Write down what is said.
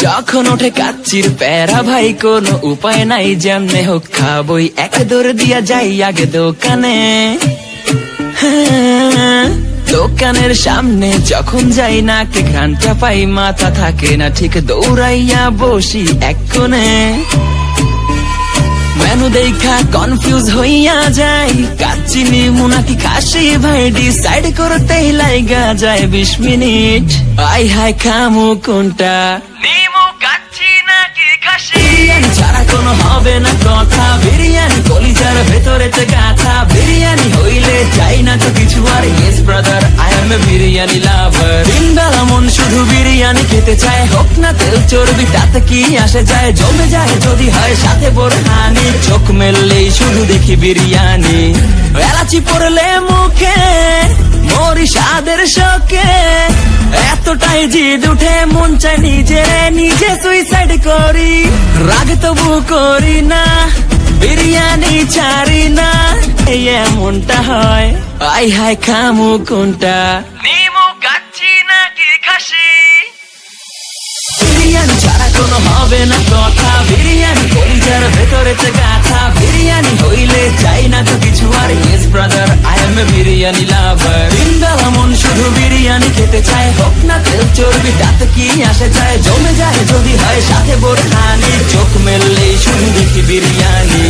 যখন ওঠে কাচ্চির প্যারা ভাই কোনো উপায় নাই, যেমনে হোক খাবই, এক দৌড় দিয়া যাই আগে দোকানে। দোকানের সামনে যখন যাই নাকে ঘ্রাণটা পাই, মাথা থাকে না ঠিক, দৌড়াইয়া বসি এক কোণে। মেনু দেখা কনফিউজ হইয়া যাই, কাচ্চি নিমু নাকি খাসি ভাই ডিসাইড করতেই লাইগা যায় 20 মিনিট। আই হাই খামু কোনটা, নিমু কাচ্চি নাকি খাসি? বিরিয়ানি ছাড়া কোনো হবে না কথা, বিরিয়ানি কলিজার ভেতরেতে গাথা, বিরিয়ানি হইলে চাই না তো কিছু আর। Yes brother, I M A biryani লাভার। দিনবেলা মন শুধু বিরিয়ানি খেতে চায়, হোক না তেল চর্বি তাতে কি আসে যায়, জমে যায় যদি হয় সাথে বোরহানি। চোখ মেললেই শুধু দেখি বিরিয়ানি, এলাচি পড়লে মুখে মরি স্বাদের শোকে। এতটাই জিদ উঠে মন চাই নিজে সুইসাইড করি, রাগ তবু করি না, বিরিয়ানি ছাড়ি না। এই এমনটা হয়, আই হাই খামু কোনটা, নিমু কাচ্চি নাকি খাসি? বিরিয়ানি ছাড়া কোনো হবে না কথা, বিরিয়ানি কলিজার ভেতরেতে গাথা, বিরিয়ানি হইলে চাই না তো কিছু আর। Yes brother, I M A biryani লাভার। দিনবেলা মন শুধু বিরিয়ানি খেতে চায়, হোক না তেল চর্বি তাতে কি আসে যায়, জমে যায় যদি হয় সাথে বোরহানি। চোখ মেললেই শুধু দেখি বিরিয়ানি।